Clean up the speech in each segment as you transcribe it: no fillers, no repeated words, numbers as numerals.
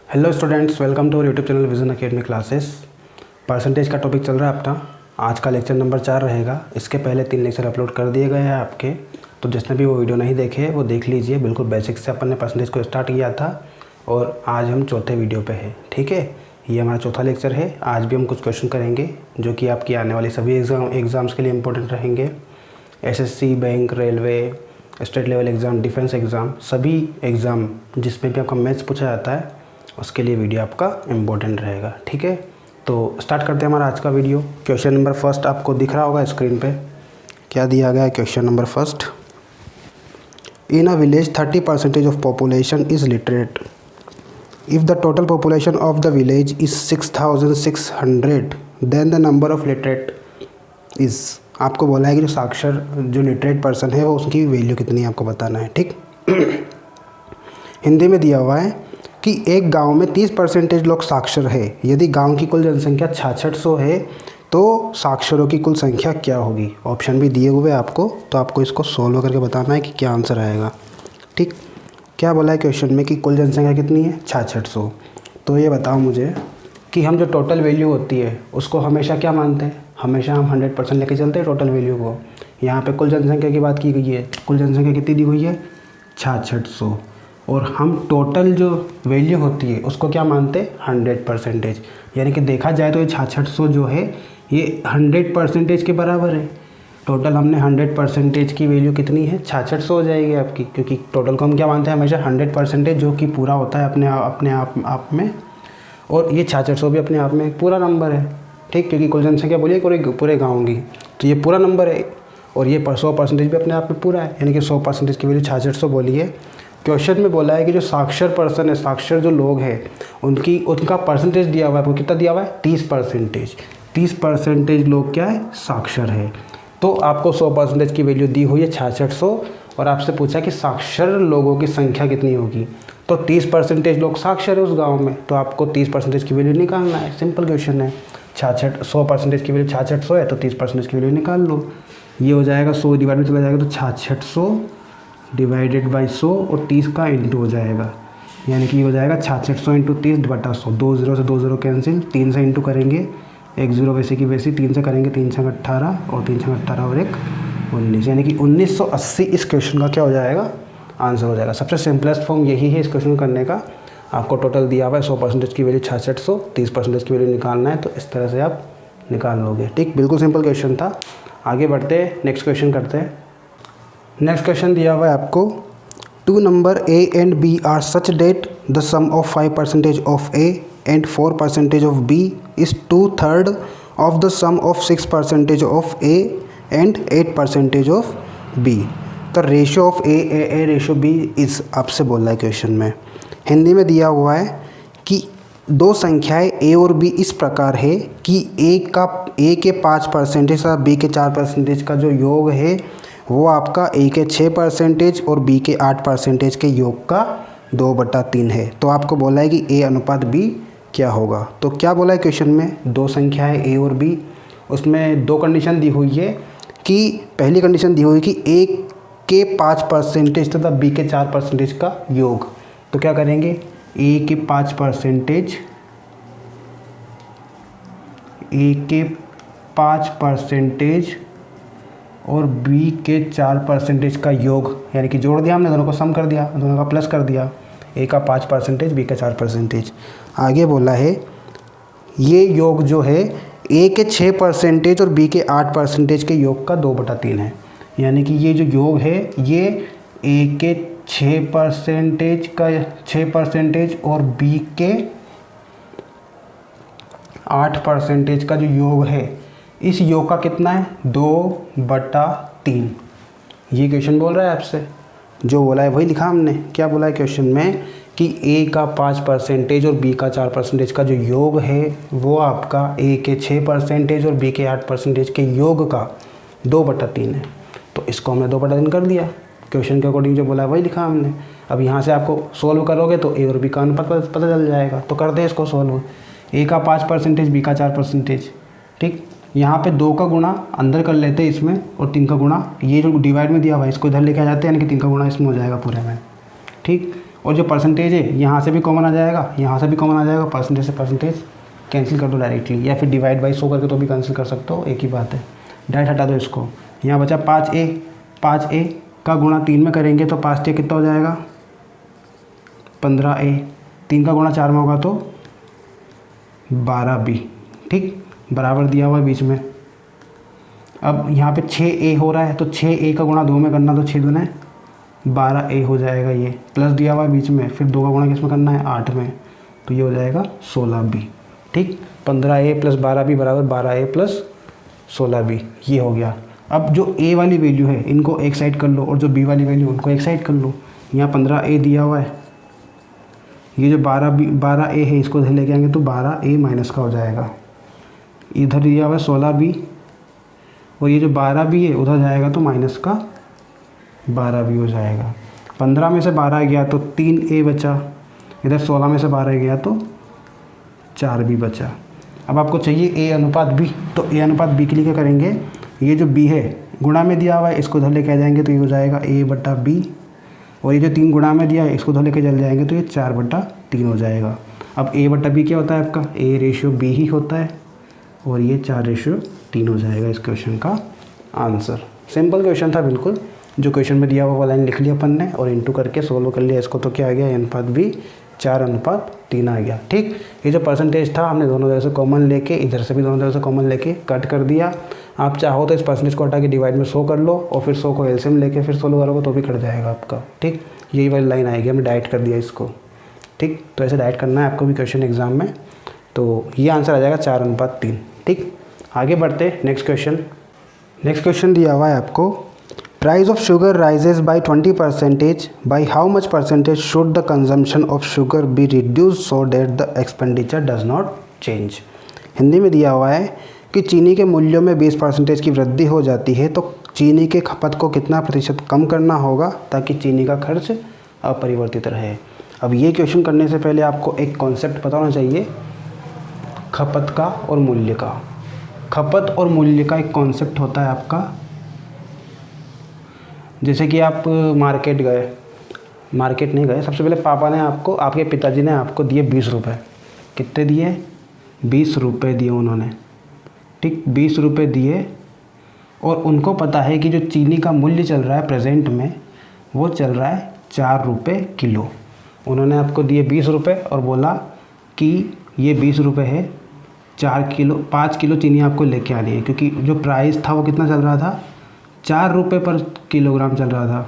Hello students, welcome to YouTube channel Vision Academy classes. Percentage का topic चल रहा है अपना। आज का लेक्चर नंबर 4 रहेगा। इसके पहले 3 लेक्चर अपलोड कर दिए गए हैं आपके, तो जिसने भी वो वीडियो नहीं देखे वो देख लीजिए। बिल्कुल बेसिक से अपन ने परसेंटेज को स्टार्ट किया था और आज हम चौथे वीडियो पे है। ठीक है, ये हमारा चौथा लेक्चर है। आज भी हम कुछ क्वेश्चन करेंगे जो कि आपकी आने वाली सभी एग्ज़ाम्स के लिए इम्पोर्टेंट रहेंगे। SSC, bank, railway, state level exam, defence exam, सभी एग्ज़ाम जिसमें भी आपका मैथ्स पूछा जाता है उसके लिए वीडियो आपका इम्पोर्टेंट रहेगा। ठीक है, तो स्टार्ट करते हैं हमारा आज का वीडियो। क्वेश्चन नंबर फर्स्ट आपको दिख रहा होगा स्क्रीन पे। क्या दिया गया है question number first? In a village 30% of population is literate. If the total population of the village is 6600 then the number of literate is. आपको बोला है कि जो साक्षर, जो लिटरेट पर्सन है वो उसकी वैल्यू कितनी है आपको बताना है। ठीक हिंदी में दिया हुआ है कि एक गांव में 30% लोग साक्षर है। यदि गांव की कुल जनसंख्या 6600 है तो साक्षरों की कुल संख्या क्या होगी। ऑप्शन भी दिए हुए आपको, तो आपको इसको सोल्व करके बताना है कि क्या आंसर आएगा। ठीक, क्या बोला है क्वेश्चन में कि कुल जनसंख्या कितनी है? 6600। तो ये बताओ मुझे कि हम जो टोटल वैल्यू होती है उसको हमेशा क्या मानते हैं? हमेशा हम 100% लेके चलते हैं टोटल वैल्यू को। यहाँ पे कुल जनसंख्या की बात की गई है। कुल जनसंख्या कितनी दी हुई है? 6600। और हम टोटल जो वैल्यू होती है उसको क्या मानते हैं? 100%। यानी कि देखा जाए तो ये 6600 जो है ये 100% के बराबर है। टोटल हमने 100% की वैल्यू कितनी है? 6600 हो जाएगी आपकी, क्योंकि टोटल को हम क्या मानते हैं? हमेशा 100% जो कि पूरा होता है अपने आप में। और ये 6600 भी अपने आप में एक पूरा नंबर है। ठीक, क्योंकि कुल जनसंख्या बोलिए पूरे गाँव की, तो ये पूरा नंबर है। और ये 100% भी अपने आप में पूरा है, यानी कि 100% की वैल्यू 6600 बोली है। क्वेश्चन में बोला है कि जो साक्षर पर्सन है, साक्षर जो लोग हैं उनका परसेंटेज दिया हुआ है। आपको कितना दिया हुआ है? 30%। 30% लोग क्या है? साक्षर है। तो आपको 100% की वैल्यू दी हुई है 6600 और आपसे पूछा कि साक्षर लोगों की संख्या कितनी होगी। तो 30% लोग साक्षर है उस गाँव में, तो आपको 30% की वैल्यू निकालना है। सिंपल क्वेश्चन है। 100% की वैल्यू 6600 है तो 30% की वैल्यू निकाल लो। ये हो जाएगा 100 डिवाइड में चला जाएगा तो 6600 डिवाइडेड बाई 100 और 30 का इंटू हो जाएगा, यानी कि हो जाएगा 6600 इंटू 30/100। 2 0 से 2 0 कैंसिल, 3 से इंटू करेंगे, 1 0 वैसे की वैसी, 3 से करेंगे, 3 छंग 18 और 3 छंग 18 और 1 19, यानी कि 1980 इस क्वेश्चन का क्या हो जाएगा? आंसर हो जाएगा। सबसे सिंपलेस्ट फॉर्म यही है इस क्वेश्चन करने का। आपको टोटल दिया हुआ है 100% की वैल्यू 6600, 30% की वैल्यू निकालना है, तो इस तरह से आप निकाल लोगे। ठीक, बिल्कुल सिंपल क्वेश्चन था। आगे बढ़ते हैं, नेक्स्ट क्वेश्चन करते हैं। नेक्स्ट क्वेश्चन दिया हुआ है आपको, 2 number A and B are such that the sum of 5% of A and 4% of B is 2/3 of the sum of 6% of A and 8% of B। The ratio of A ratio B is, आपसे बोल रहा है question में। हिंदी में दिया हुआ है कि दो संख्याएं A और B इस प्रकार है कि A के 5% और B के 4% का जो योग है वो आपका A के 6% और B के 8% के योग का 2/3 है। तो आपको बोला है कि A अनुपात B क्या होगा। तो क्या बोला है क्वेश्चन में? दो संख्याएं A और B, उसमें दो कंडीशन दी हुई है कि पहली कंडीशन दी हुई है कि A के 5% तथा B के 4% का योग। तो क्या करेंगे? A के 5% और B के 4% का योग, यानी कि जोड़ दिया हमने, दोनों को सम कर दिया, दोनों का प्लस कर दिया। A का 5%, B का 4%। आगे बोला है ये योग जो है A के 6% और B के 8% के योग का 2/3 है। यानी कि ये जो योग है ये A के 6% और B के 8% का जो योग है, इस योग का कितना है? 2/3। ये क्वेश्चन बोल रहा है आपसे, जो बोला है वही लिखा हमने। क्या बोला है क्वेश्चन में कि A का 5% और B का 4% का जो योग है वो आपका A के 6% और B के 8% के योग का 2/3 है। तो इसको हमने 2/3 कर दिया। क्वेश्चन के अकॉर्डिंग जो बोला है वही लिखा हमने। अब यहाँ से आपको सोल्व करोगे तो A और B का अनुपात पता चल जाएगा। तो कर दे इसको सोल्व। A का 5%, B का 4%। ठीक, यहाँ पे 2 का गुणा अंदर कर लेते हैं इसमें और 3 का गुणा, ये जो डिवाइड में दिया हुआ है इसको इधर लेके आ जाते हैं, यानी कि 3 का गुणा इसमें हो जाएगा पूरे में। ठीक, और जो परसेंटेज है यहाँ से भी कॉमन आ जाएगा, यहाँ से भी कॉमन आ जाएगा, परसेंटेज से परसेंटेज कैंसिल कर दो डायरेक्टली, या फिर डिवाइड बाई 100 करके तो भी कैंसिल कर सकते हो, एक ही बात है। डायरेक्ट हटा दो इसको। यहाँ बचा 5a, 5a का गुणा 3 में करेंगे तो 5 कितना हो जाएगा 15a, 3 का गुणा 4 में होगा तो 12b। ठीक, बराबर दिया हुआ है बीच में। अब यहाँ पे 6a हो रहा है तो 6a का गुणा 2 में करना, तो 6 दूना 12a हो जाएगा ये, प्लस दिया हुआ है बीच में, फिर 2 का गुणा किस में करना है 8 में, तो ये हो जाएगा 16b। ठीक, 15a प्लस 12b बराबर 12a प्लस 16b, ये हो गया। अब जो a वाली वैल्यू है इनको एक साइड कर लो और जो b वाली वैल्यू उनको एक साइड कर लो। यहाँ 15a दिया हुआ है, ये जो 12a है इसको इधर लेके आएंगे तो 12a माइनस का हो जाएगा। इधर दिया हुआ है 16b और ये जो 12b है उधर जाएगा तो माइनस का 12b हो जाएगा। 15 में से 12 गया तो 3a बचा, इधर 16 में से 12 गया तो 4b बचा। अब आपको चाहिए a अनुपात b, तो a अनुपात b के लिए क्या करेंगे, ये जो b है गुणा में दिया हुआ है इसको उधर लेके आ जाएंगे तो ये हो जाएगा a/b, और ये जो 3 गुणा में दिया है इसको उधर लेके चल जाएंगे तो ये 4/3 हो जाएगा। अब a/b क्या होता है आपका, a/b ही होता है, और ये 4/3 हो जाएगा इस क्वेश्चन का आंसर। सिंपल क्वेश्चन था बिल्कुल, जो क्वेश्चन में दिया हुआ लाइन लिख लिया अपन ने और इंटू करके सोल्व कर लिया इसको, तो क्या आ गया a/b 4/3 आ गया। ठीक, ये जो परसेंटेज था हमने दोनों जगह से कॉमन लेके, इधर से भी दोनों जगह से कॉमन लेके कट कर दिया। आप चाहो तो इस परसेंटेज को हटा के डिवाइड में 100 कर लो और फिर 100 को एलसीएम लेके फिर सोल्व करोगे तो भी कट जाएगा आपका। ठीक, यही वाली लाइन आएगी, हमने डाइट कर दिया इसको। ठीक, तो ऐसे डाइट करना है आपको भी क्वेश्चन एग्जाम में, तो ये आंसर आ जाएगा 4/3। ठीक, आगे बढ़ते नेक्स्ट क्वेश्चन। नेक्स्ट क्वेश्चन दिया हुआ है आपको, price of sugar rises by 20%, by how much percentage should the consumption of sugar be reduce so that the expenditure does not change. Hindi में दिया हुआ है कि चीनी के मूल्यों में 20% की वृद्धि हो जाती है तो चीनी के खपत को कितना प्रतिशत कम करना होगा ताकि चीनी का खर्च अपरिवर्तित रहे। अब ये क्वेश्चन करने से पहले आपको एक कॉन्सेप्ट पता होना चाहिए, खपत का और मूल्य का। खपत और मूल्य का एक कॉन्सेप्ट होता है आपका, जैसे कि आप मार्केट गए, मार्केट नहीं गए, सबसे पहले पापा ने आपको, आपके पिताजी ने आपको दिए 20 रुपये। कितने दिए, 20 रुपये दिए उन्होंने। ठीक, 20 रुपये दिए और उनको पता है कि जो चीनी का मूल्य चल रहा है प्रेजेंट में वो चल रहा है 4 रुपये किलो। उन्होंने आपको दिए 20 रुपये और बोला कि ये 20 रुपये है, 5 किलो चीनी आपको लेके आनी है, क्योंकि जो प्राइस था वो कितना चल रहा था, 4 रुपये पर किलोग्राम चल रहा था।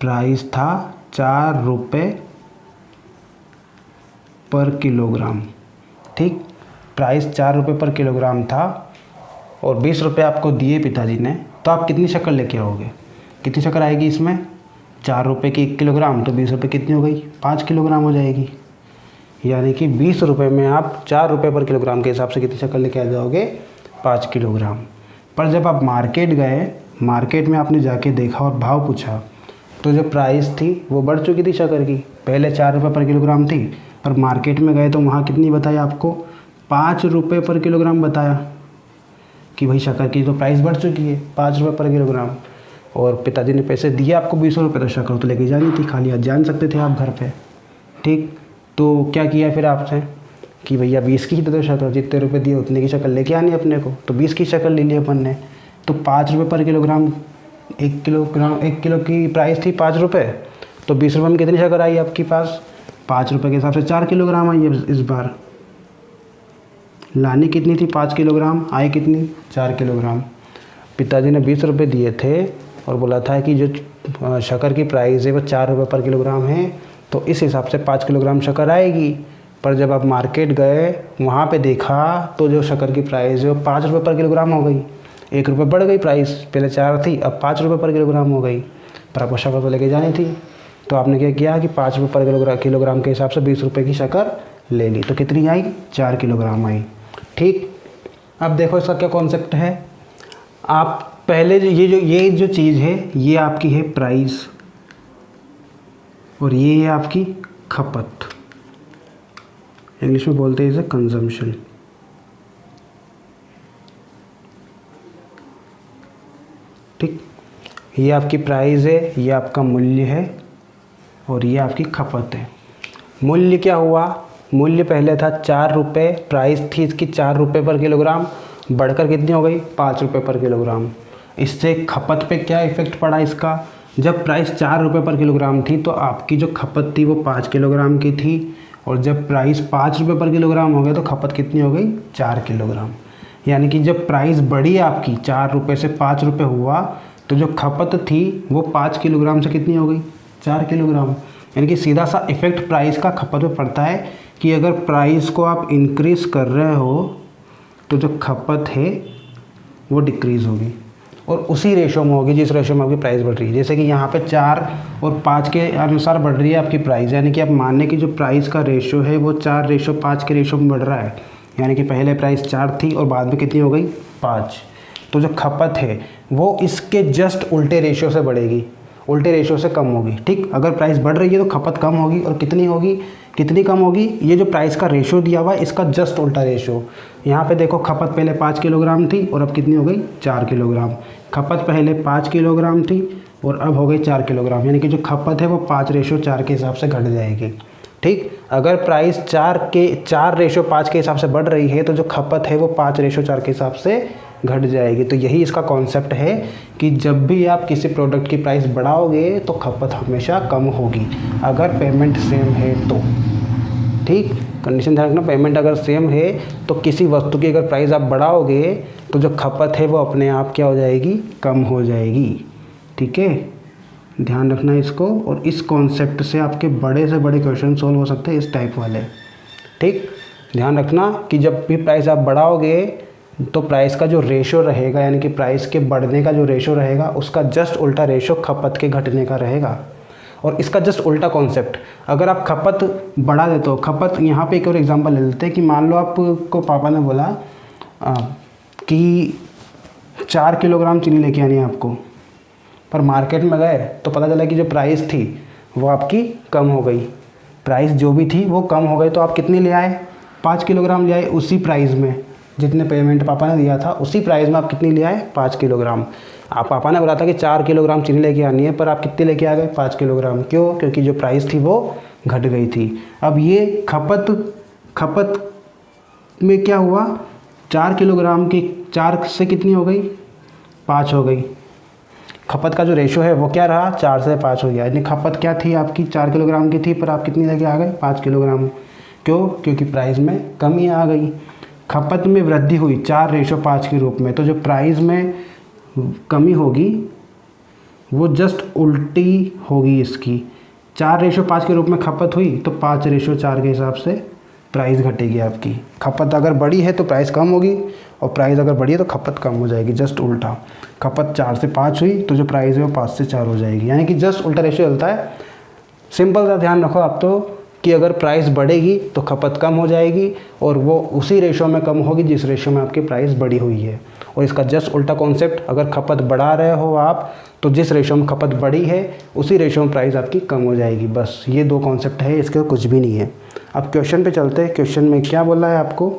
प्राइस था 4 रुपये पर किलोग्राम। ठीक, प्राइस 4 रुपये पर किलोग्राम था और 20 रुपये आपको दिए पिताजी ने, तो आप कितनी शक्कर लेके आओगे, कितनी शक्कर आएगी इसमें, 4 रुपये की 1 किलोग्राम, तो 20 रुपये कितनी हो गई, 5 किलोग्राम हो जाएगी। यानी कि 20 रुपये में आप 4 रुपये पर किलोग्राम के हिसाब से कितनी शक्कर लेके आ जाओगे, 5 किलोग्राम। पर जब आप मार्केट गए, मार्केट में आपने जाके देखा और भाव पूछा, तो जो प्राइस थी वो बढ़ चुकी थी शक्कर की। पहले 4 रुपये पर किलोग्राम थी, पर मार्केट में गए तो वहाँ कितनी बताई आपको, 5 रुपये पर किलोग्राम बताया कि भाई शक्कर की तो प्राइस बढ़ चुकी है 5 रुपये पर किलोग्राम। और पिताजी ने पैसे दिए आपको 20 रुपये, तो शक्कर तो लेके जानी थी, खाली हाथ जान सकते थे आप घर पे। ठीक, तो क्या किया फिर आपसे कि भैया 20 की ही दे दो शक्कर, जितने रुपये दिए उतने की शक्कर लेके आनी अपने को, तो 20 की शक्कर ले ली अपन ने। तो 5 रुपये पर किलोग्राम, 1 किलो की प्राइस थी 5 रुपये, तो 20 रुपये में कितनी शक्कर आई आपके पास, 5 रुपये के हिसाब से 4 किलोग्राम आई है। इस बार लानी कितनी थी, 5 किलोग्राम, आई कितनी, 4 किलोग्राम। पिताजी ने 20 रुपये दिए थे और बोला था कि जो शक्कर की प्राइस है वो 4 रुपये पर किलोग्राम है, तो इस हिसाब से 5 किलोग्राम शक्कर आएगी। पर जब आप मार्केट गए वहाँ पे देखा तो जो शक्कर की प्राइस है वो 5 रुपये पर किलोग्राम हो गई, 1 रुपये बढ़ गई प्राइस, पहले 4 थी अब 5 रुपये पर किलोग्राम हो गई। पर आपको शक्कर तो लेके जानी थी, तो आपने क्या किया कि 5 रुपये पर किलोग्राम के हिसाब से 20 रुपये की शक्कर ले ली, तो कितनी आई, 4 किलोग्राम आई। ठीक, अब देखो इसका क्या कॉन्सेप्ट है। आप पहले ये जो चीज़ है ये आपकी है प्राइस और ये है आपकी खपत, इंग्लिश में बोलते हैं इसे कंजम्पशन। ठीक, ये आपकी प्राइस है, ये आपका मूल्य है और ये आपकी खपत है। मूल्य क्या हुआ, मूल्य पहले था 4 रुपये, प्राइस थी इसकी 4 रुपये पर किलोग्राम, बढ़कर कितनी हो गई 5 रुपये पर किलोग्राम। इससे खपत पे क्या इफेक्ट पड़ा इसका, जब प्राइस 4 रुपये पर किलोग्राम थी तो आपकी जो खपत थी वो 5 किलोग्राम की थी, और जब प्राइस 5 रुपये पर किलोग्राम हो गया तो खपत कितनी हो गई 4 किलोग्राम। यानी कि जब प्राइस बढ़ी आपकी 4 रुपये से 5 रुपये हुआ तो जो खपत थी वो 5 किलोग्राम से कितनी हो गई 4 किलोग्राम। यानी कि सीधा सा इफेक्ट प्राइस का खपत में पड़ता है कि अगर प्राइस को आप इंक्रीज़ कर रहे हो तो जो खपत है वो डिक्रीज़ होगी, और उसी रेशो में होगी जिस रेशो में आपकी प्राइस बढ़ रही है। जैसे कि यहाँ पे 4 और 5 के अनुसार बढ़ रही है आपकी प्राइस, यानी कि आप मानने की जो प्राइस का रेशो है वो 4:5 के रेशो में बढ़ रहा है। यानी कि पहले प्राइस 4 थी और बाद में कितनी हो गई 5। तो जो खपत है वो इसके जस्ट उल्टे रेशो से बढ़ेगी, उल्टे रेशो से कम होगी। ठीक, अगर प्राइस बढ़ रही है तो खपत कम होगी, और कितनी होगी, कितनी कम होगी, ये जो प्राइस का रेशो दिया हुआ है इसका जस्ट उल्टा रेशो। यहाँ पे देखो खपत पहले 5 किलोग्राम थी और अब कितनी हो गई 4 किलोग्राम। खपत पहले 5 किलोग्राम थी और अब हो गई 4 किलोग्राम, यानी कि जो खपत है वो 5:4 के हिसाब से घट जाएगी। ठीक, अगर प्राइस 4:5 के हिसाब से बढ़ रही है तो जो खपत है वो 5:4 के हिसाब से घट जाएगी। तो यही इसका कॉन्सेप्ट है कि जब भी आप किसी प्रोडक्ट की प्राइस बढ़ाओगे तो खपत हमेशा कम होगी, अगर पेमेंट सेम है तो। ठीक, कंडीशन ध्यान रखना, पेमेंट अगर सेम है तो किसी वस्तु की अगर प्राइस आप बढ़ाओगे तो जो खपत है वो अपने आप क्या हो जाएगी, कम हो जाएगी। ठीक है, ध्यान रखना इसको, और इस कॉन्सेप्ट से आपके बड़े से बड़े क्वेश्चन सॉल्व हो सकते हैं, इस टाइप वाले। ठीक, ध्यान रखना कि जब भी प्राइस आप बढ़ाओगे तो प्राइस का जो रेशो रहेगा, यानी कि प्राइस के बढ़ने का जो रेशो रहेगा उसका जस्ट उल्टा रेशो खपत के घटने का रहेगा। और इसका जस्ट उल्टा कॉन्सेप्ट, अगर आप खपत बढ़ा देते हो, खपत यहाँ पे एक और एग्जांपल ले लेते हैं कि मान लो आपको पापा ने बोला कि 4 किलोग्राम चीनी लेके आनी है आपको, पर मार्केट में गए तो पता चला कि जो प्राइस थी वो आपकी कम हो गई, प्राइस जो भी थी वो कम हो गई, तो आप कितनी ले आए 5 किलोग्राम ले आए, उसी प्राइस में जितने पेमेंट पापा ने दिया था उसी प्राइस में आप कितनी ले आए 5 किलोग्राम। आप पापा ने बोला था कि 4 किलोग्राम चीनी लेके आनी है, पर आप कितने लेके आ गए 5 किलोग्राम। क्यों? क्योंकि जो प्राइस थी वो घट गई थी। अब ये खपत में क्या हुआ, 4 किलोग्राम की 4 से कितनी हो गई 5 हो गई। खपत का जो रेशो है वो क्या रहा 4 से 5 हो गया। यानी खपत क्या थी आपकी 4 किलोग्राम की थी, पर आप कितनी लेके आ गए 5 किलोग्राम। क्यों? क्योंकि प्राइस में कमी आ गई। खपत में वृद्धि हुई 4:5 के रूप में, तो जो प्राइस में कमी होगी वो जस्ट उल्टी होगी इसकी। 4:5 के रूप में खपत हुई तो 5:4 के हिसाब से प्राइस घटेगी आपकी। खपत अगर बढ़ी है तो प्राइस कम होगी, और प्राइस अगर बढ़ी है तो खपत कम हो जाएगी, जस्ट उल्टा। खपत 4 से 5 हुई तो जो प्राइस है वो 5 से 4 हो जाएगी, यानी कि जस्ट उल्टा रेशियो चलता है। सिंपल सा ध्यान रखो आप तो कि अगर प्राइस बढ़ेगी तो खपत कम हो जाएगी, और वो उसी रेशो में कम होगी जिस रेशो में आपकी प्राइस बढ़ी हुई है। और इसका जस्ट उल्टा कॉन्सेप्ट, अगर खपत बढ़ा रहे हो आप तो जिस रेशो में खपत बढ़ी है उसी रेशो में प्राइस आपकी कम हो जाएगी। बस ये दो कॉन्सेप्ट है, इसके कुछ भी नहीं है। अब क्वेश्चन पे चलते हैं। क्वेश्चन में क्या बोला है आपको,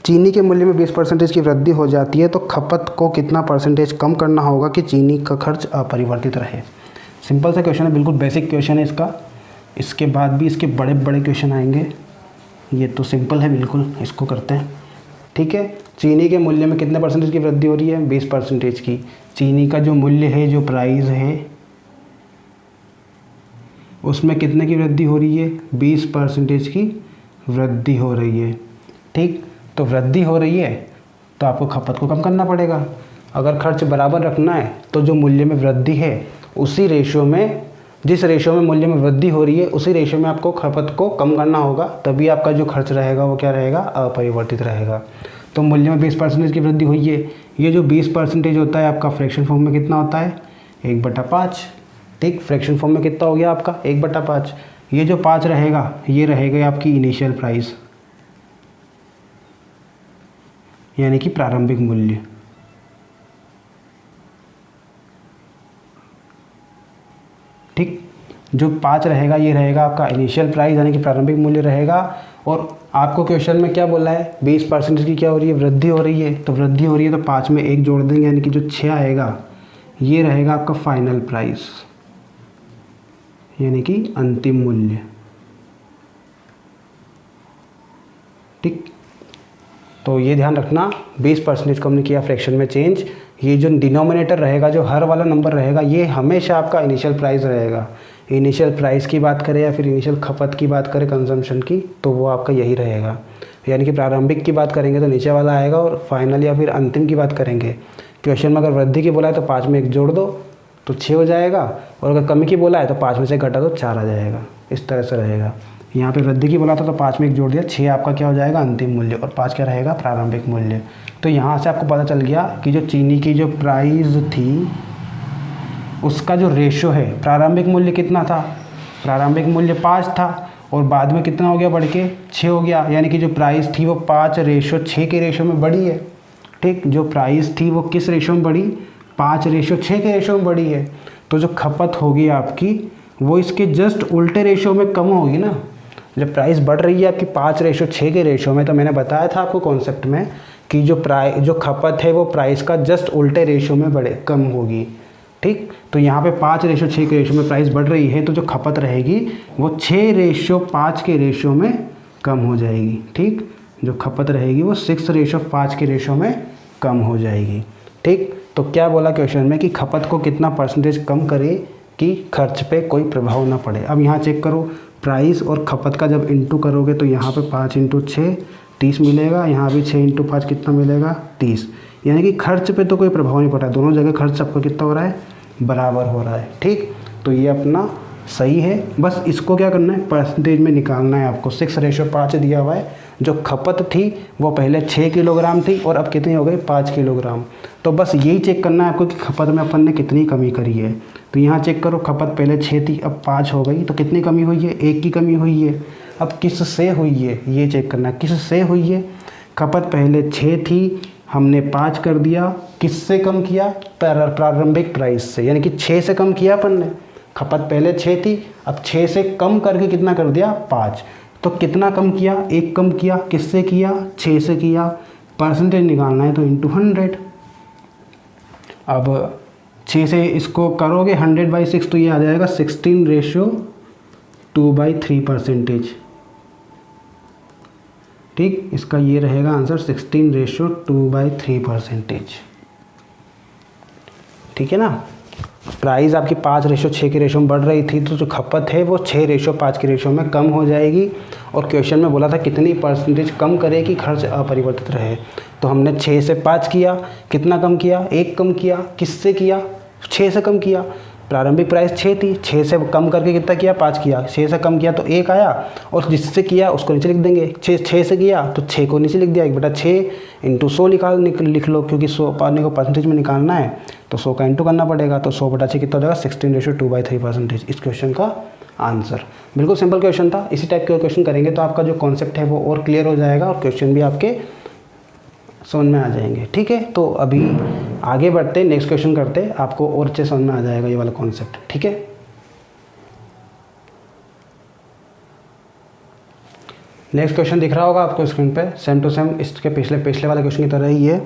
चीनी के मूल्य में 20% की वृद्धि हो जाती है तो खपत को कितना परसेंटेज कम करना होगा कि चीनी का खर्च अपरिवर्तित रहे। सिंपल सा क्वेश्चन है, बिल्कुल बेसिक क्वेश्चन है इसका। इसके बाद भी इसके बड़े बड़े क्वेश्चन आएंगे, ये तो सिंपल है बिल्कुल, इसको करते हैं। ठीक है, चीनी के मूल्य में कितने परसेंटेज की वृद्धि हो रही है 20% की। चीनी का जो मूल्य है, जो प्राइस है, उसमें कितने की वृद्धि हो रही है 20% की वृद्धि हो रही है। ठीक, तो वृद्धि हो रही है तो आपको खपत को कम करना पड़ेगा। अगर खर्च बराबर रखना है तो जो मूल्य में वृद्धि है उसी रेशो में, जिस रेशो में मूल्य में वृद्धि हो रही है उसी रेशो में आपको खपत को कम करना होगा, तभी आपका जो खर्च रहेगा वो क्या रहेगा, अपरिवर्तित रहेगा। तो मूल्य में 20% की वृद्धि हुई है। ये जो 20% होता है आपका फ्रैक्शन फॉर्म में कितना होता है 1/5। ठीक, फ्रैक्शन फॉर्म में कितना हो गया आपका 1/5। ये जो 5 रहेगा ये रहेगा आपकी इनिशियल प्राइस, यानी कि प्रारंभिक मूल्य। ठीक, जो 5 रहेगा ये रहेगा आपका इनिशियल प्राइस, यानी कि प्रारंभिक मूल्य रहेगा। और आपको क्वेश्चन में क्या बोला है 20% की क्या हो रही है, वृद्धि हो रही है। तो वृद्धि हो रही है तो 5 में 1 जोड़ देंगे, यानी कि जो 6 आएगा ये रहेगा आपका फाइनल प्राइस, यानी कि अंतिम मूल्य। ठीक, तो ये ध्यान रखना 20% को हमने किया फ्रैक्शन में चेंज। ये जो डिनोमिनेटर रहेगा, जो हर वाला नंबर रहेगा, ये हमेशा आपका इनिशियल प्राइस रहेगा। इनिशियल प्राइस की बात करें या फिर इनिशियल खपत की बात करें कंजम्पशन की, तो वो आपका यही रहेगा। यानी कि प्रारंभिक की बात करेंगे तो नीचे वाला आएगा, और फाइनल या फिर अंतिम की बात करेंगे, क्वेश्चन में अगर वृद्धि की बोला है तो 5 में 1 जोड़ दो तो 6 हो जाएगा, और अगर कमी की बोला है तो 5 में से घटा दो 4 आ जाएगा। इस तरह से रहेगा। यहाँ पे वृद्धि की बोला था तो 5 में 1 जोड़ दिया, 6 आपका क्या हो जाएगा अंतिम मूल्य, और 5 क्या रहेगा प्रारंभिक मूल्य। तो यहाँ से आपको पता चल गया कि जो चीनी की जो प्राइस थी उसका जो रेशो है, प्रारंभिक मूल्य कितना था, प्रारंभिक मूल्य 5 था, और बाद में कितना हो गया बढ़ के 6 हो गया। यानी कि जो प्राइस थी वो 5:6 के रेशो में बढ़ी है। ठीक, जो प्राइस थी वो किस रेशो में बढ़ी, 5:6 के रेशो में बढ़ी है। तो जो खपत होगी आपकी वो इसके जस्ट उल्टे रेशो में कम होगी ना। जब प्राइस बढ़ रही है आपकी 5:6 के रेशो में, तो मैंने बताया था आपको कॉन्सेप्ट में कि जो खपत है वो प्राइस का जस्ट उल्टे रेशो में कम होगी। ठीक, तो यहाँ पे 5:6 के रेशो में प्राइस बढ़ रही है, तो जो खपत रहेगी वो 6:5 के रेशो में कम हो जाएगी। ठीक, जो खपत रहेगी वो 6:5 के रेशो में कम हो जाएगी। ठीक, तो क्या बोला क्वेश्चन में कि खपत को कितना परसेंटेज कम करे कि खर्च पे कोई प्रभाव ना पड़े। अब यहाँ चेक करो, प्राइस और खपत का जब इंटू करोगे तो यहाँ पे 5 × 6 30 मिलेगा, यहाँ भी 6 × 5 कितना मिलेगा 30। यानी कि खर्च पे तो कोई प्रभाव नहीं पड़ा, दोनों जगह खर्च आपका कितना हो रहा है बराबर हो रहा है। ठीक, तो ये अपना सही है। बस इसको क्या करना है परसेंटेज में निकालना है आपको। 6:5 दिया हुआ है। जो खपत थी वो पहले 6 किलोग्राम थी और अब कितनी हो गई 5 किलोग्राम। तो बस यही चेक करना है आपको कि खपत में अपन ने कितनी कमी करी है। तो यहाँ चेक करो, खपत पहले 6 थी अब 5 हो गई, तो कितनी कमी हुई है 1 की कमी हुई है। अब किससे हुई है ये चेक करना है, किससे हुई है। खपत पहले 6 थी, हमने 5 कर दिया, किससे कम किया प्रारंभिक प्राइस से, यानी कि 6 से कम किया अपन ने। खपत पहले 6 थी, अब 6 से कम करके कितना कर दिया 5। तो कितना कम किया 1 कम किया, किससे किया 6 से किया। परसेंटेज निकालना है तो इंटू 100। अब 6 से इसको करोगे 100/6 तो ये आ जाएगा 16:2/3%। ठीक, इसका ये रहेगा आंसर 16:2/3%। ठीक है ना। प्राइस आपकी 5:6 के रेशो में बढ़ रही थी, तो जो खपत है वो 6:5 के रेशो में कम हो जाएगी। और क्वेश्चन में बोला था कितनी परसेंटेज कम करे कि खर्च अपरिवर्तित रहे। तो हमने 6 से 5 किया, कितना कम किया 1 कम किया, किससे किया 6 से कम किया। प्रारंभिक प्राइस 6 थी, 6 से कम करके कितना किया 5 किया, 6 से कम किया तो 1 आया, और जिससे किया उसको नीचे लिख देंगे। 6 से किया तो 6 को नीचे लिख दिया, 1/6 × 100 लिख लो, क्योंकि 100 पाने को परसेंटेज में निकालना है तो 100 का इंटू करना पड़ेगा। तो 100/6 कितना हो जाएगा 16:2/3%। इस क्वेश्चन का आंसर बिल्कुल सिंपल क्वेश्चन था। इसी टाइप के और क्वेश्चन करेंगे तो आपका जो कॉन्सेप्ट है वो और क्लियर हो जाएगा और क्वेश्चन भी आपके समझ में आ जाएंगे। ठीक है, तो अभी आगे बढ़ते नेक्स्ट क्वेश्चन करते, आपको और अच्छे समझ में आ जाएगा ये वाला कॉन्सेप्ट। ठीक है, नेक्स्ट क्वेश्चन दिख रहा होगा आपको स्क्रीन पे, सेम टू सेम इसके पिछले वाले क्वेश्चन की तरह ही है।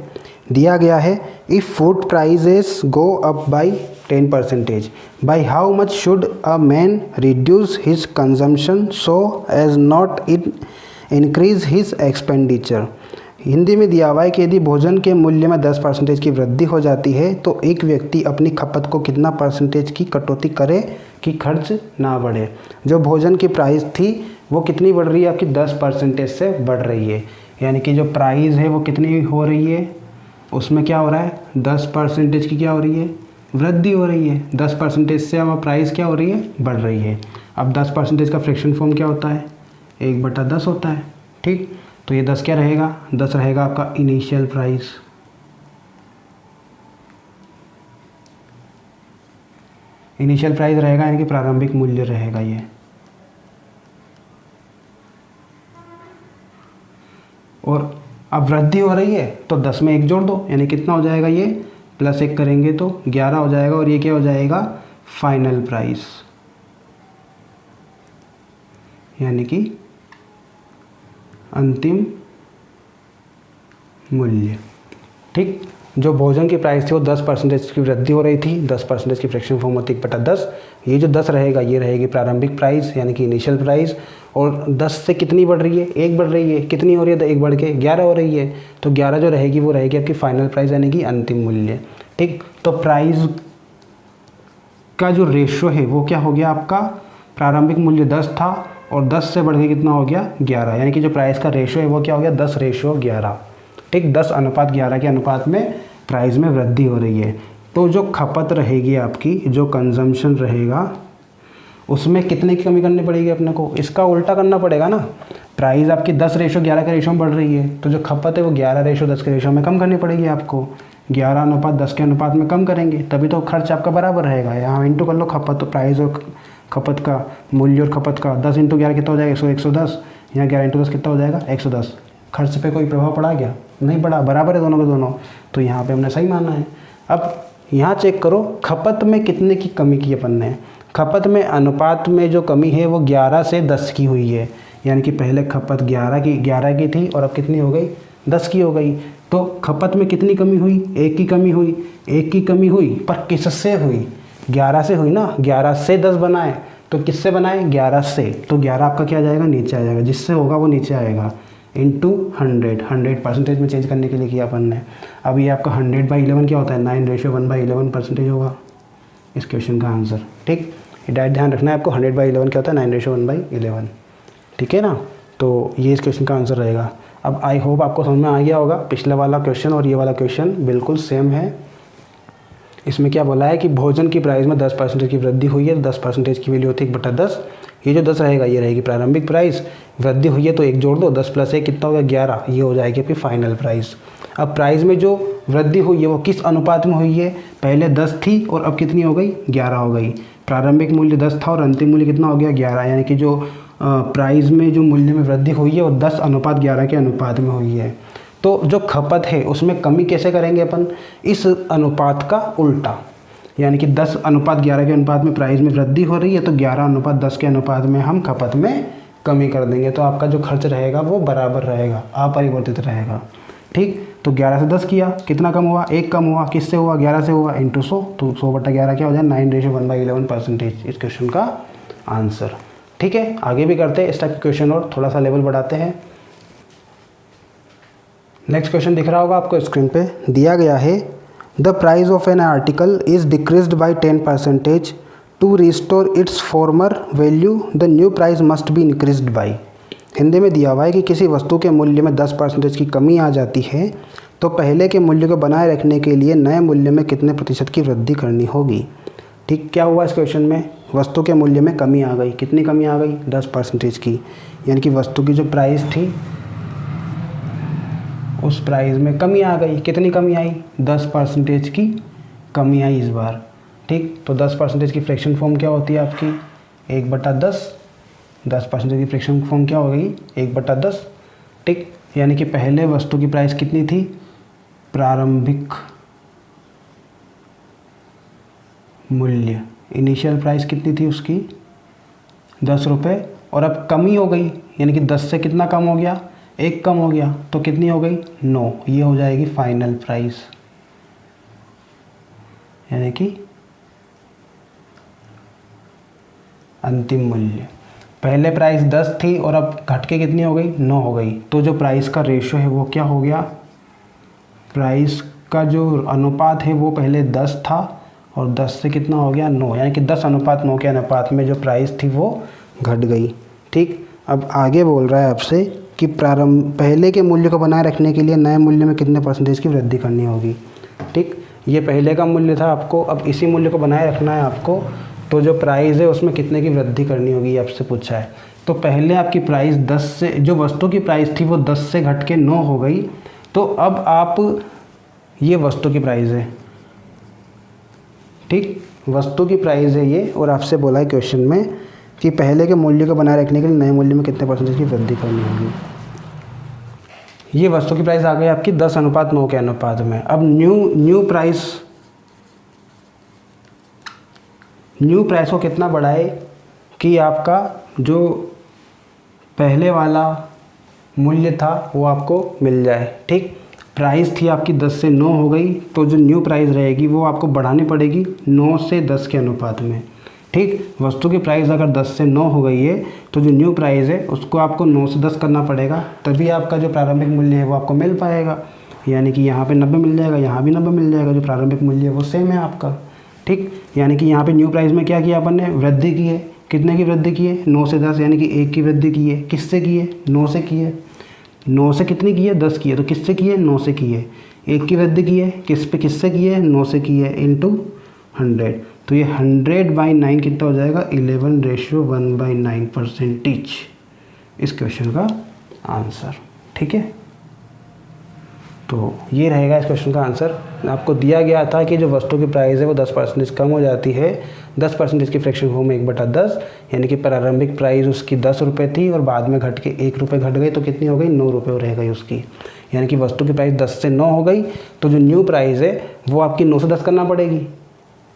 दिया गया है if food prices go up by 10%, by how much should a man reduce his consumption so as not increase his expenditure. Hindi में दिया हुआ है कि यदि भोजन के मूल्य में 10% की वृद्धि हो जाती है तो एक व्यक्ति अपनी खपत को कितना परसेंटेज की कटौती करे कि खर्च ना बढ़े। जो भोजन की प्राइस थी वो कितनी बढ़ रही है आपकी 10% से बढ़ रही है। यानी कि जो प्राइस है वो कितनी हो रही है, उसमें क्या हो रहा है 10% की क्या हो रही है वृद्धि हो रही है। 10% से अब प्राइस क्या हो रही है बढ़ रही है। अब 10% का फ्रैक्शन फॉर्म क्या होता है 1/10 होता है। ठीक, तो ये 10 क्या रहेगा 10 रहेगा आपका इनिशियल प्राइस। इनिशियल प्राइस रहेगा यानी कि प्रारंभिक मूल्य रहेगा ये। और अब वृद्धि हो रही है तो 10 में 1 जोड़ दो, यानी कितना हो जाएगा ये +1 करेंगे तो 11 हो जाएगा, और ये क्या हो जाएगा फाइनल प्राइस, यानी कि अंतिम मूल्य। ठीक, जो भोजन की प्राइस थी वो 10% की वृद्धि हो रही थी, 10% की फ्रैक्शन फॉर्म होती है 1/10। ये जो 10 रहेगा ये रहेगी प्रारंभिक प्राइस यानी कि इनिशियल प्राइस, और 10 से कितनी बढ़ रही है, 1 बढ़ रही है, कितनी हो रही है, तो 1 बढ़ के 11 हो रही है, तो 11 जो रहेगी वो रहेगी आपकी फाइनल प्राइस यानी कि अंतिम मूल्य। ठीक, तो प्राइस का जो रेशो है वो क्या हो गया आपका, प्रारंभिक मूल्य 10 था और 10 से बढ़ के कितना हो गया 11, यानी कि जो प्राइस का रेशो है वो क्या हो गया 10:11। ठीक, 10:11 के अनुपात में प्राइस में वृद्धि हो रही है। तो जो खपत रहेगी आपकी, जो कंजम्पशन रहेगा उसमें कितने की कमी करनी पड़ेगी अपने को, इसका उल्टा करना पड़ेगा ना। प्राइस आपकी 10:11 के रेशो में बढ़ रही है, तो जो खपत है वो 11:10 के रेशो में कम करनी पड़ेगी आपको। 11:10 के अनुपात में कम करेंगे तभी तो खर्च आपका बराबर रहेगा। यहाँ इंटू कर लो खपत, तो प्राइस और खपत का मूल्य और खपत का 10 × 11 कितना हो जाएगा 110, यहाँ 11 × 10 कितना हो जाएगा 110। खर्च पे कोई प्रभाव पड़ा क्या, नहीं पड़ा, बराबर है दोनों के दोनों, तो यहाँ पे हमने सही माना है। अब यहाँ चेक करो खपत में कितने की कमी की अपन ने, खपत में अनुपात में जो कमी है वो 11 से 10 की हुई है, यानी कि पहले खपत 11 की थी और अब कितनी हो गई 10 की हो गई। तो खपत में कितनी कमी हुई, 1 की कमी हुई, 1 की कमी हुई, पर किससे हुई, 11 से हुई ना। 11 से 10 बनाए तो किससे बनाए 11 से, तो 11 आपका क्या आ जाएगा नीचे आ जाएगा, जिससे होगा वो नीचे आएगा, इंटू 100 में चेंज करने के लिए किया अपन ने। अब ये आपका 100/11 क्या होता है 9:1/11% होगा इस क्वेश्चन का आंसर। ठीक, ये डायरेक्ट ध्यान रखना है आपको, 100/11 क्या होता है 9:1/11। ठीक है ना, तो ये इस क्वेश्चन का आंसर रहेगा। अब आई होप आपको समझ में आ गया होगा, पिछले वाला क्वेश्चन और ये वाला क्वेश्चन बिल्कुल सेम है। इसमें क्या बोला है कि भोजन की प्राइस में 10% की वृद्धि हुई है, 10% की वैल्यू होती है 1/10। ये जो 10 रहेगा ये रहेगी प्रारंभिक प्राइस, वृद्धि हुई है तो 1 जोड़ दो, 10 + 1 कितना हो गया 11, ये हो जाएगी आपकी फाइनल प्राइस। अब प्राइस में जो वृद्धि हुई है वो किस अनुपात में हुई है, पहले 10 थी और अब कितनी हो गई 11 हो गई। प्रारंभिक मूल्य 10 था और अंतिम मूल्य कितना हो गया 11, यानी कि जो प्राइस में जो मूल्य में वृद्धि हुई है वो 10:11 के अनुपात में हुई है। तो जो खपत है उसमें कमी कैसे करेंगे अपन, इस अनुपात का उल्टा, यानी कि 10:11 के अनुपात में प्राइस में वृद्धि हो रही है तो 11:10 के अनुपात में हम खपत में कमी कर देंगे, तो आपका जो खर्च रहेगा वो बराबर रहेगा, अपरिवर्तित रहेगा। ठीक, तो 11 से 10 किया, कितना कम हुआ 1 कम हुआ, किससे हुआ 11 से हुआ, इंटू 100, तो 100/11 क्या हो जाए 9:1/11% इस क्वेश्चन का आंसर। ठीक है, आगे भी करते हैं इस टाइप के क्वेश्चन और थोड़ा सा लेवल बढ़ाते हैं। नेक्स्ट क्वेश्चन दिख रहा होगा आपको स्क्रीन पे, दिया गया है the price of an article is decreased by 10%, to restore its former value the new price must be increased by. Hindi में दिया हुआ है कि किसी वस्तु के मूल्य में 10% की कमी आ जाती है तो पहले के मूल्य को बनाए रखने के लिए नए मूल्य में कितने प्रतिशत की वृद्धि करनी होगी। ठीक, क्या हुआ इस क्वेश्चन में, वस्तु के मूल्य में कमी आ गई, कितनी कमी आ गई 10% की, यानी कि वस्तु की जो प्राइस थी उस प्राइस में कमी आ गई, कितनी कमी आई 10% की कमी आई इस बार। ठीक, तो 10% की फ्रैक्शन फॉर्म क्या होती है आपकी 1/10, 10% की फ्रैक्शन फॉर्म क्या हो गई 1/10। ठीक, यानी कि पहले वस्तु की प्राइस कितनी थी, प्रारंभिक मूल्य इनिशियल प्राइस कितनी थी उसकी 10 रुपये, और अब कमी हो गई यानी कि 10 से कितना कम हो गया 1 कम हो गया, तो कितनी हो गई 9, ये हो जाएगी फाइनल प्राइस, यानी कि अंतिम मूल्य। पहले प्राइस 10 थी और अब घट के कितनी हो गई 9 हो गई, तो जो प्राइस का रेशो है वो क्या हो गया, प्राइस का जो अनुपात है वो पहले 10 था और 10 से कितना हो गया 9, यानी कि 10:9 के अनुपात में जो प्राइस थी वो घट गई। ठीक, अब आगे बोल रहा है आपसे कि पहले के मूल्य को बनाए रखने के लिए नए मूल्य में कितने % की वृद्धि करनी होगी। ठीक, ये पहले का मूल्य था आपको, अब इसी मूल्य को बनाए रखना है आपको, तो जो प्राइस है उसमें कितने की वृद्धि करनी होगी आपसे पूछा है। तो पहले आपकी प्राइस 10 से, जो वस्तु की प्राइस थी वो 10 से घट के 9 हो गई, तो अब आप ये वस्तु की प्राइस है, ठीक, वस्तु की प्राइस है ये, और आपसे बोला है क्वेश्चन में कि पहले के मूल्य को बनाए रखने के लिए नए मूल्य में कितने % की वृद्धि करनी होगी। ये वस्तु की प्राइस आ गई आपकी 10:9 के अनुपात में। अब न्यू प्राइस को कितना बढ़ाए कि आपका जो पहले वाला मूल्य था वो आपको मिल जाए। ठीक, प्राइस थी आपकी 10 से 9 हो गई, तो जो न्यू प्राइस रहेगी वो आपको बढ़ानी पड़ेगी 9 से 10 के अनुपात में। ठीक, वस्तु की प्राइस अगर 10 से 9 हो गई है तो जो न्यू प्राइस है उसको आपको 9 से 10 करना पड़ेगा, तभी आपका जो प्रारंभिक मूल्य है वो आपको मिल पाएगा। यानी कि यहाँ पे 90 मिल जाएगा, यहाँ भी 90 मिल जाएगा, जो प्रारंभिक मूल्य है वो सेम है आपका। ठीक, यानी कि यहाँ पे न्यू प्राइस में क्या किया अपन ने, वृद्धि की है। कितने की वृद्धि की है, 9 से 10, यानी कि 1 की वृद्धि की है। किससे की है, 9 से की है। 9 से कितनी की है, 10 की है, तो किससे की है, 9 से की है। 1 की वृद्धि की है, किससे की है, 9 से की है, इंटू 100। तो ये 100/9 कितना हो जाएगा, 11:1/9% इस क्वेश्चन का आंसर। ठीक है, तो ये रहेगा इस क्वेश्चन का आंसर। आपको दिया गया था कि जो वस्तु की प्राइस है वो 10% कम हो जाती है, 10% की फ्रैक्शन फॉर्म में 1/10, यानी कि प्रारंभिक प्राइस उसकी 10 रुपये थी और बाद में घट के 1 रुपये घट गई, तो कितनी हो गई, 9 रुपये रह गई उसकी। यानी कि वस्तु की प्राइस 10 से 9 हो गई, तो जो न्यू प्राइस है वो आपकी 9 से 10 करना पड़ेगी।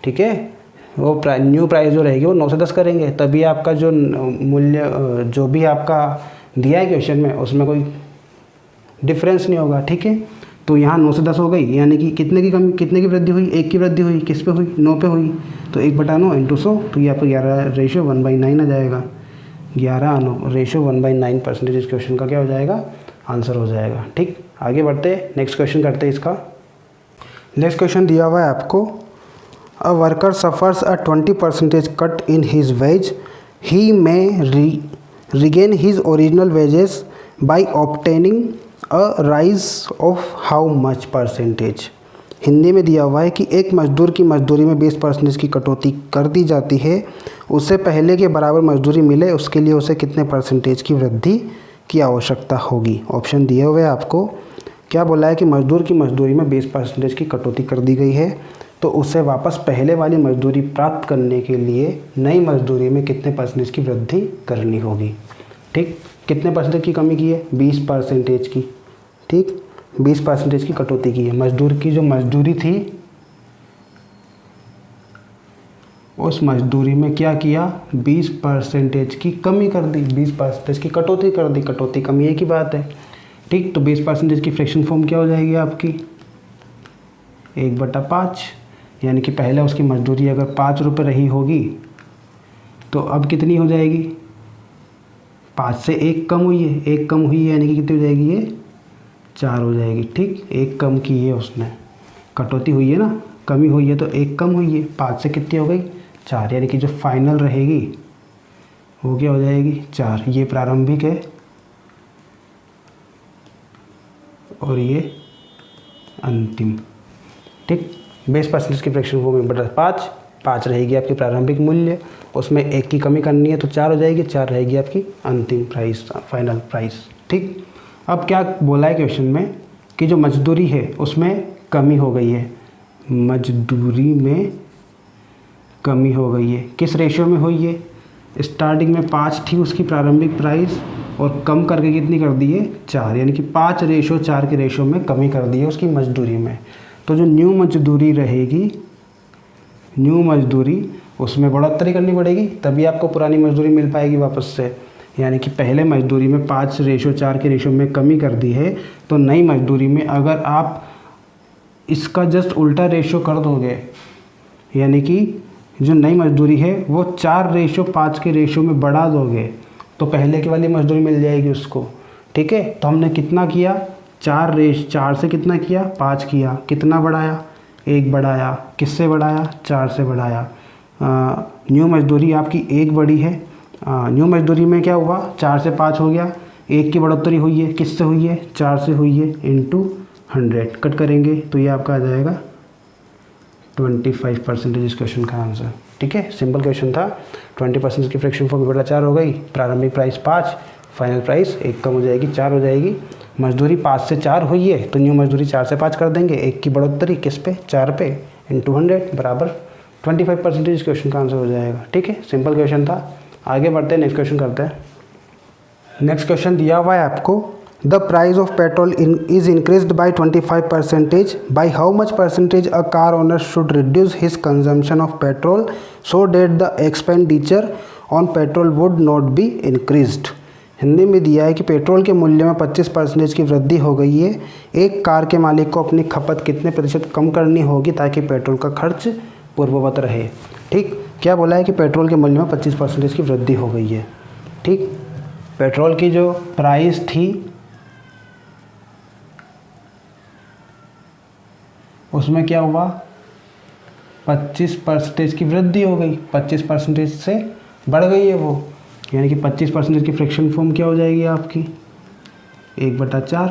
ठीक है, वो न्यू प्राइस जो रहेगी वो 9 से 10 करेंगे, तभी आपका जो मूल्य जो भी आपका दिया है क्वेश्चन में उसमें कोई डिफरेंस नहीं होगा। ठीक है, तो यहाँ 9 से 10 हो गई, यानी कि कितने की वृद्धि हुई, 1 की वृद्धि हुई, किस पे हुई, 9 पे हुई, तो 1/9 इंटू 100, तो ये आपको 11:1/9 आ जाएगा। 11:1/9% इस क्वेश्चन का क्या हो जाएगा, आंसर हो जाएगा। ठीक, आगे बढ़ते, नेक्स्ट क्वेश्चन करते हैं इसका। नेक्स्ट क्वेश्चन दिया हुआ है आपको, a worker suffers a 20% cut in his veg, he may regain his original wages by obtaining a rise of how much percentage. Hindi में दिया हुआ है कि एक मजदूर की मजदूरी में 20% की कटौती कर दी जाती है, उससे पहले के बराबर मजदूरी मिले उसके लिए उसे कितने परसेंटेज की वृद्धि की आवश्यकता होगी। ऑप्शन दिए हुए आपको, क्या बोला है कि मजदूर की मजदूरी में 20% की कटौती कर दी गई है, तो उसे वापस पहले वाली मजदूरी प्राप्त करने के लिए नई मजदूरी में कितने परसेंटेज की वृद्धि करनी होगी। ठीक, कितने परसेंटेज की कमी की है, 20% की। ठीक, 20% की कटौती की है। मजदूर की जो मजदूरी थी उस मजदूरी में क्या किया, 20% की कमी कर दी, 20% की कटौती कर दी। कटौती कमी एक ही बात है। ठीक, तो 20% की फ्रैक्शन फॉर्म क्या हो जाएगी आपकी, 1/5, यानी कि पहले उसकी मजदूरी अगर 5 रुपये रही होगी तो अब कितनी हो जाएगी, 5 से 1 कम हुई है, 1 कम हुई है, यानी कि कितनी हो जाएगी, ये 4 हो जाएगी। ठीक, 1 कम की है उसने, कटौती हुई है ना, कमी हुई है तो 1 कम हुई है, 5 से कितनी हो गई, 4, यानी कि जो फाइनल रहेगी वो क्या हो जाएगी, 4। ये प्रारंभिक है और ये अंतिम। ठीक, 20% की फ्रैक्शन फॉर्म में 5 रहेगी आपकी प्रारंभिक मूल्य, उसमें 1 की कमी करनी है तो 4 हो जाएगी, 4 रहेगी आपकी अंतिम प्राइस, फाइनल प्राइस। ठीक, अब क्या बोला है क्वेश्चन में कि जो मजदूरी है उसमें कमी हो गई है, मजदूरी में कमी हो गई है, किस रेशियो में हुई है, स्टार्टिंग में 5 थी उसकी प्रारंभिक प्राइस और कम करके कितनी कर दी है, 4, यानी कि 5:4 के रेशियो में कमी कर दी है उसकी मजदूरी में। तो जो न्यू मजदूरी रहेगी, न्यू मजदूरी उसमें बढ़ोतरी करनी पड़ेगी, तभी आपको पुरानी मजदूरी मिल पाएगी वापस से। यानी कि पहले मजदूरी में 5:4 के रेशियो में कमी कर दी है, तो नई मजदूरी में अगर आप इसका जस्ट उल्टा रेशियो कर दोगे, यानी कि जो नई मजदूरी है वो 4:5 के रेशियो में बढ़ा दोगे, तो पहले की वाली मजदूरी मिल जाएगी उसको। ठीक है, तो हमने कितना किया, 4 से कितना किया, 5 किया, कितना बढ़ाया, 1 बढ़ाया, किससे बढ़ाया, 4 से बढ़ाया। न्यू मजदूरी आपकी 1 बढ़ी है, न्यू मजदूरी में क्या हुआ, 4 से 5 हो गया, 1 की बढ़ोतरी हुई है, किससे हुई है, 4 से हुई है, इंटू 100 कट करेंगे तो ये आपका आ जाएगा 25% इस क्वेश्चन का आंसर। ठीक है, सिंपल क्वेश्चन था। 20% की फ्रैक्शन फॉर्म 4 हो गई, प्रारंभिक प्राइस 5, फाइनल प्राइस 1 कम हो जाएगी, 4 हो जाएगी। मजदूरी 5 से 4 हुई है तो न्यू मजदूरी 4 से 5 कर देंगे, 1 की बढ़ोतरी किस पे, 4 पे, इंटू 100 बराबर 25% इस क्वेश्चन का आंसर हो जाएगा। ठीक है, सिंपल क्वेश्चन था। आगे बढ़ते हैं, नेक्स्ट क्वेश्चन करते हैं। नेक्स्ट क्वेश्चन दिया हुआ है आपको, the price of petrol is increased by 25%, by how much percentage a car owner should reduce his consumption of petrol so that the expenditure on petrol would not be increased. Hindi में दिया है कि petrol के मूल्य में 25% की वृद्धि हो गई है। एक कार के मालिक को अपनी खपत कितने प्रतिशत कम करनी होगी ताकि पेट्रोल का खर्च पूर्ववत रहे। ठीक, क्या बोला है कि पेट्रोल के मूल्य में 25% की वृद्धि हो गई है। ठीक, पेट्रोल की जो प्राइस थी उसमें क्या हुआ, 25% की वृद्धि हो गई, 25% से बढ़ गई है वो, यानी कि 25% की फ्रैक्शन फॉर्म क्या हो जाएगी आपकी 1/4।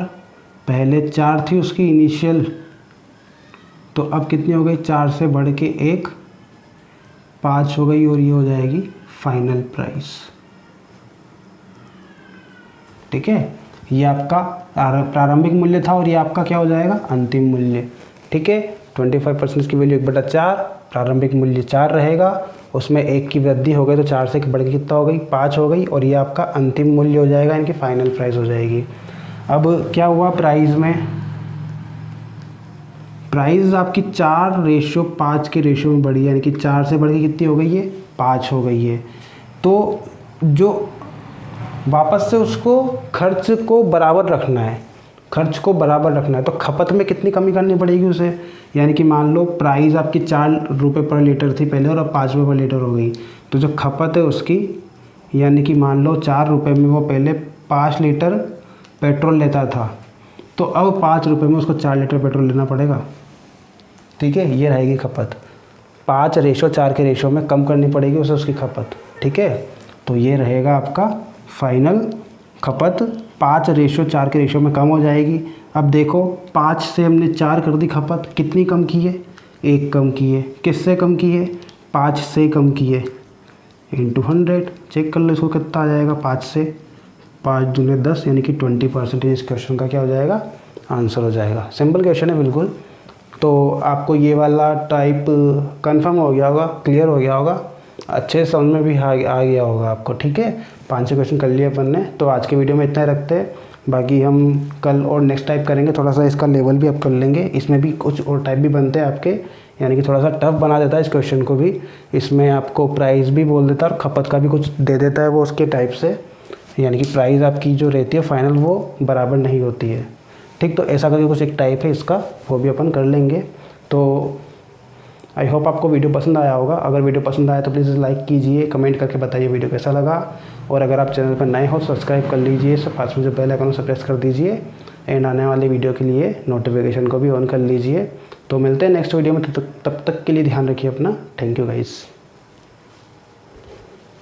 पहले 4 थी उसकी इनिशियल, तो अब कितनी हो गई, 4 से बढ़ के 1 5 हो गई और ये हो जाएगी फाइनल प्राइस। ठीक है, ये आपका प्रारंभिक मूल्य था और ये आपका क्या हो जाएगा, अंतिम मूल्य। ठीक है, 25% की वैल्यू 1/4, प्रारंभिक मूल्य 4 रहेगा, उसमें 1 की वृद्धि हो गई तो 4 से बढ़ के कितना हो गई, 5 हो गई और ये आपका अंतिम मूल्य हो जाएगा, इनकी फाइनल प्राइस हो जाएगी। अब क्या हुआ प्राइस में, प्राइस आपकी 4:5 के रेशियो में बढ़ी है, यानी कि 4 से बढ़ के कितनी हो गई है, 5 हो गई है। तो जो वापस से उसको खर्च को बराबर रखना है, खर्च को बराबर रखना है, तो खपत में कितनी कमी करनी पड़ेगी उसे, यानी कि मान लो प्राइस आपकी 4 रुपये पर लीटर थी पहले और अब 5 रुपये पर लीटर हो गई, तो जो खपत है उसकी, यानी कि मान लो 4 रुपये में वो पहले 5 लीटर पेट्रोल लेता था, तो अब 5 रुपये में उसको 4 लीटर पेट्रोल लेना पड़ेगा। ठीक है, ये रहेगी खपत, 5:4 के रेशो में कम करनी पड़ेगी उसे उसकी खपत। ठीक है, तो ये रहेगा आपका फाइनल खपत 5:4 के रेशो में कम हो जाएगी। अब देखो 5 से हमने 4 कर दी खपत, कितनी कम की है, 1 कम की है, किससे कम की है, 5 से कम की है, इंटू 100 चेक कर लो इसको कितना आ जाएगा, 5 से 5 दूने 10, यानी कि 20% इस क्वेश्चन का क्या हो जाएगा, आंसर हो जाएगा। सिंपल क्वेश्चन है बिल्कुल। तो आपको ये वाला टाइप कंफर्म हो गया होगा, क्लियर हो गया होगा, अच्छे समझ में भी आ गया होगा आपको। ठीक है, 5 क्वेश्चन कर लिए अपन ने, तो आज के वीडियो में इतना ही रखते हैं। बाकी हम कल और नेक्स्ट टाइप करेंगे, थोड़ा सा इसका लेवल भी अप कर लेंगे, इसमें भी कुछ और टाइप भी बनते हैं आपके, यानी कि थोड़ा सा टफ बना देता है इस क्वेश्चन को भी, इसमें आपको प्राइस भी बोल देता है और खपत का भी कुछ दे देता है वो उसके टाइप से, यानी कि प्राइस आपकी जो रहती है फाइनल वो बराबर नहीं होती है। ठीक, तो ऐसा करके कुछ एक टाइप है इसका, वो भी अपन कर लेंगे। तो आई होप आपको वीडियो पसंद आया होगा। अगर वीडियो पसंद आया तो प्लीज़ लाइक कीजिए, कमेंट करके बताइए वीडियो कैसा लगा, और अगर आप चैनल पर नए हो सब्सक्राइब कर लीजिए, पास में जो बेल आइकन प्रेस कर दीजिए, एंड आने वाले वीडियो के लिए नोटिफिकेशन को भी ऑन कर लीजिए। तो मिलते हैं नेक्स्ट वीडियो में, तब तक के लिए ध्यान रखिए अपना। Thank you guys.